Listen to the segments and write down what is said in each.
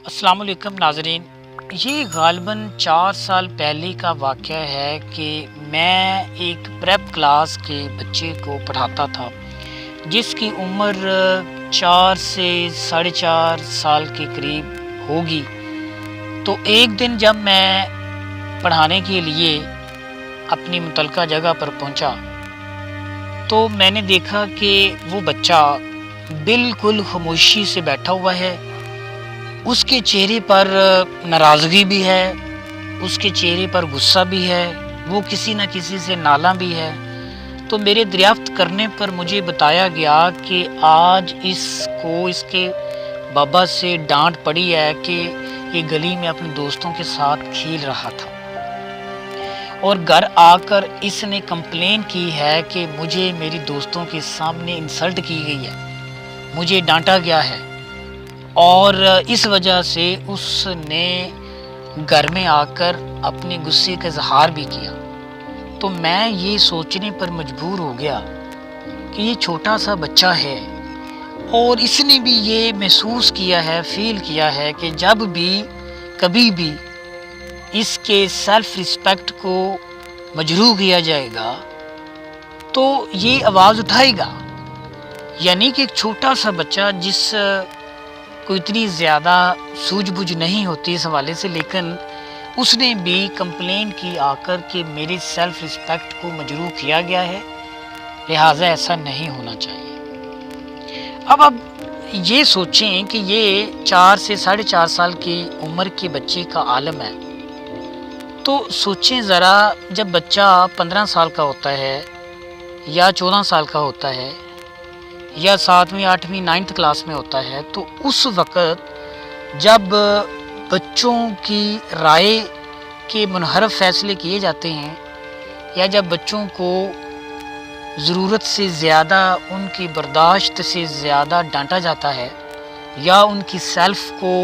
السلام علیکم ناظرین، یہ غالباً 4 سال پہلے کا واقعہ ہے کہ میں ایک پریپ کلاس کے بچے کو پڑھاتا تھا جس کی عمر 4 سے 4.5 سال کے قریب ہوگی۔ تو ایک دن جب میں پڑھانے کے لیے اپنی متعلقہ جگہ پر پہنچا تو میں نے دیکھا کہ وہ بچہ بالکل خاموشی سے بیٹھا ہوا ہے۔ اس کے چہرے پر ناراضگی بھی ہے، اس کے چہرے پر غصہ بھی ہے، وہ کسی نہ کسی سے نالاں بھی ہے۔ تو میرے دریافت کرنے پر مجھے بتایا گیا کہ آج اس کو اس کے بابا سے ڈانٹ پڑی ہے کہ یہ گلی میں اپنے دوستوں کے ساتھ کھیل رہا تھا، اور گھر آ کر اس نے کمپلین کی ہے کہ مجھے میری دوستوں کے سامنے انسلٹ کی گئی ہے، مجھے ڈانٹا گیا ہے، اور اس وجہ سے اس نے گھر میں آ کر اپنے غصے کا اظہار بھی کیا۔ تو میں یہ سوچنے پر مجبور ہو گیا کہ یہ چھوٹا سا بچہ ہے، اور اس نے بھی یہ محسوس کیا ہے، فیل کیا ہے کہ جب بھی کبھی بھی اس کے سیلف رسپیکٹ کو مجروح کیا جائے گا تو یہ آواز اٹھائے گا۔ یعنی کہ ایک چھوٹا سا بچہ جس کو اتنی زیادہ سوجھ بوجھ نہیں ہوتی اس حوالے سے، لیکن اس نے بھی کمپلین کی آ کر کہ میری سیلف رسپیکٹ کو مجروح کیا گیا ہے، لہٰذا ایسا نہیں ہونا چاہیے۔ اب یہ سوچیں کہ یہ 4 سے 4.5 سال کی عمر کے بچے کا عالم ہے، تو سوچیں ذرا جب بچہ 15 سال کا ہوتا ہے یا 14 سال کا ہوتا ہے یا 7ویں 8ویں 9th کلاس میں ہوتا ہے، تو اس وقت جب بچوں کی رائے کے منحرف فیصلے کیے جاتے ہیں، یا جب بچوں کو ضرورت سے زیادہ ان کی برداشت سے زیادہ ڈانٹا جاتا ہے یا ان کی سیلف کو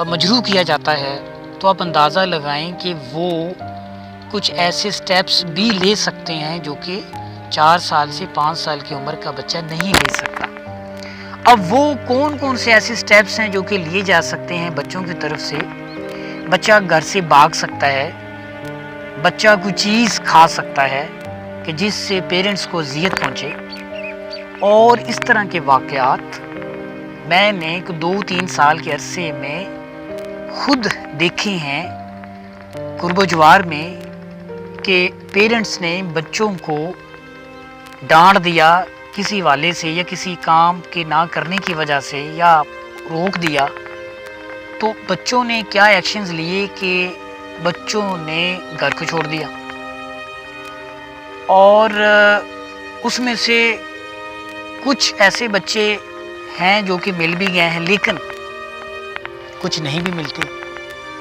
مجروح کیا جاتا ہے، تو آپ اندازہ لگائیں کہ وہ کچھ ایسے سٹیپس بھی لے سکتے ہیں جو کہ 4 سال سے 5 سال کی عمر کا بچہ نہیں لے سکتا۔ اب وہ کون کون سے ایسے سٹیپس ہیں جو کہ لیے جا سکتے ہیں بچوں کی طرف سے؟ بچہ گھر سے بھاگ سکتا ہے، بچہ کوئی چیز کھا سکتا ہے کہ جس سے پیرنٹس کو اذیت پہنچے، اور اس طرح کے واقعات میں نے 2-3 سال کے عرصے میں خود دیکھے ہیں قرب و جوار میں، کہ پیرنٹس نے بچوں کو ڈانٹ دیا کسی والے سے یا کسی کام کے نہ کرنے کی وجہ سے، یا روک دیا، تو بچوں نے کیا ایکشنز لیے کہ بچوں نے گھر کو چھوڑ دیا، اور اس میں سے کچھ ایسے بچے ہیں جو کہ مل بھی گئے ہیں، لیکن کچھ نہیں بھی ملتے،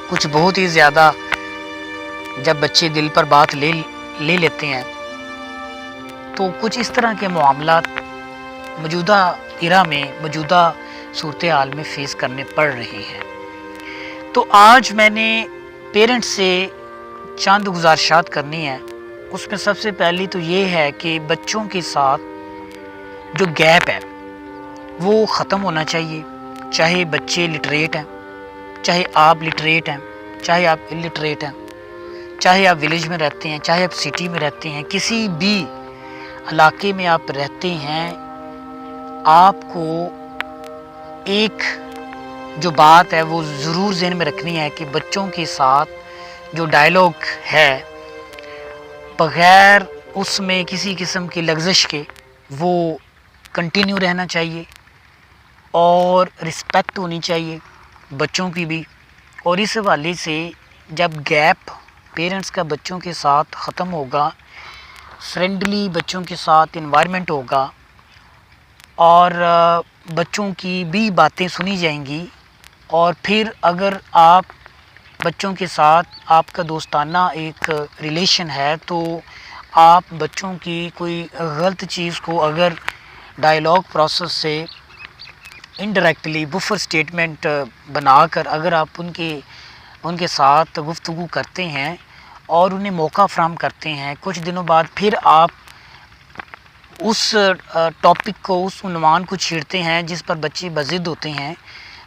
کچھ بہت ہی زیادہ جب بچے دل پر بات لے لیتے ہیں، تو کچھ اس طرح کے معاملات موجودہ ایرا میں، موجودہ صورتحال میں فیس کرنے پڑ رہے ہیں۔ تو آج میں نے پیرنٹس سے چند گزارشات کرنی ہیں۔ اس میں سب سے پہلی تو یہ ہے کہ بچوں کے ساتھ جو گیپ ہے وہ ختم ہونا چاہیے، چاہے بچے لٹریٹ ہیں، چاہے آپ لٹریٹ ہیں، چاہے آپ الٹریٹ ہیں، چاہے آپ ولیج میں رہتے ہیں، چاہے آپ سٹی میں رہتے ہیں، کسی بھی علاقے میں آپ رہتے ہیں، آپ کو ایک جو بات ہے وہ ضرور ذہن میں رکھنی ہے کہ بچوں کے ساتھ جو ڈائلاگ ہے بغیر اس میں کسی قسم کی لغزش کے وہ کنٹینیو رہنا چاہیے، اور رسپیکٹ ہونی چاہیے بچوں کی بھی۔ اور اس حوالے سے جب گیپ پیرنٹس کا بچوں کے ساتھ ختم ہوگا، فرینڈلی بچوں کے ساتھ انوائرمنٹ ہوگا، اور بچوں کی بھی باتیں سنی جائیں گی، اور پھر اگر آپ بچوں کے ساتھ آپ کا دوستانہ ایک ریلیشن ہے تو آپ بچوں کی کوئی غلط چیز کو اگر ڈائلاگ پروسیس سے انڈائریکٹلی بفر سٹیٹمنٹ بنا کر اگر آپ ان کے ساتھ گفتگو کرتے ہیں اور انہیں موقع فراہم کرتے ہیں، کچھ دنوں بعد پھر آپ اس ٹاپک کو، اس عنوان کو چھیڑتے ہیں جس پر بچے بضد ہوتے ہیں،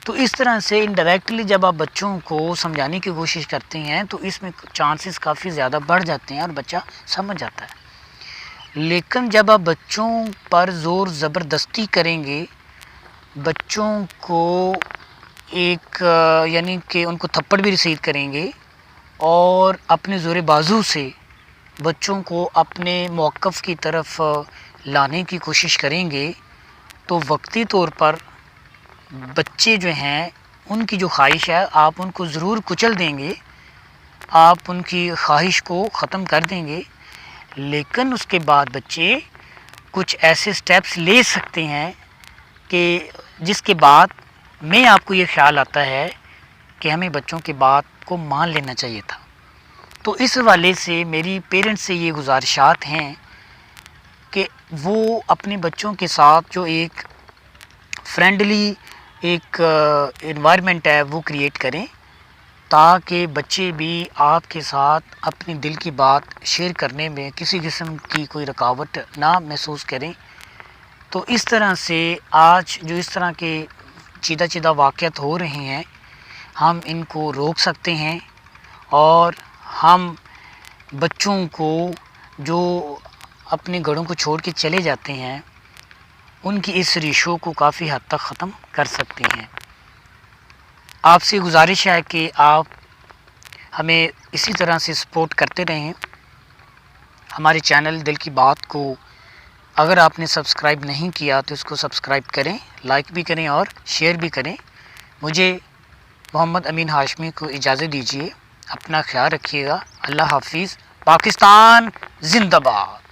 تو اس طرح سے انڈائریکٹلی جب آپ بچوں کو سمجھانے کی کوشش کرتے ہیں تو اس میں چانسز کافی زیادہ بڑھ جاتے ہیں اور بچہ سمجھ جاتا ہے. لیکن جب آپ بچوں پر زور زبردستی کریں گے، بچوں کو ایک یعنی کہ ان کو تھپڑ بھی رسید کریں گے اور اپنے زور بازو سے بچوں کو اپنے موقف کی طرف لانے کی کوشش کریں گے، تو وقتی طور پر بچے جو ہیں ان کی جو خواہش ہے آپ ان کو ضرور کچل دیں گے، آپ ان کی خواہش کو ختم کر دیں گے. لیکن اس کے بعد بچے کچھ ایسے سٹیپس لے سکتے ہیں کہ جس کے بعد میں آپ کو یہ خیال آتا ہے کہ ہمیں بچوں کی بات کو مان لینا چاہیے تھا. تو اس حوالے سے میری پیرنٹس سے یہ گزارشات ہیں کہ وہ اپنے بچوں کے ساتھ جو ایک فرینڈلی ایک انوائرمنٹ ہے وہ کریٹ کریں تاکہ بچے بھی آپ کے ساتھ اپنی دل کی بات شیئر کرنے میں کسی قسم کی کوئی رکاوٹ نہ محسوس کریں. تو اس طرح سے آج جو اس طرح کے چیدہ واقعات ہو رہے ہیں ہم ان کو روک سکتے ہیں، اور ہم بچوں کو جو اپنے گھروں کو چھوڑ کے چلے جاتے ہیں ان کی اس ریشو کو کافی حد تک ختم کر سکتے ہیں. آپ سے گزارش ہے کہ آپ ہمیں اسی طرح سے سپورٹ کرتے رہیں. ہمارے چینل دل کی بات کو اگر آپ نے سبسکرائب نہیں کیا تو اس کو سبسکرائب کریں، لائک بھی کریں اور شیئر بھی کریں. مجھے محمد امین ہاشمی کو اجازت دیجیے. اپنا خیال رکھیے گا. اللہ حافظ. پاکستان زندہ باد.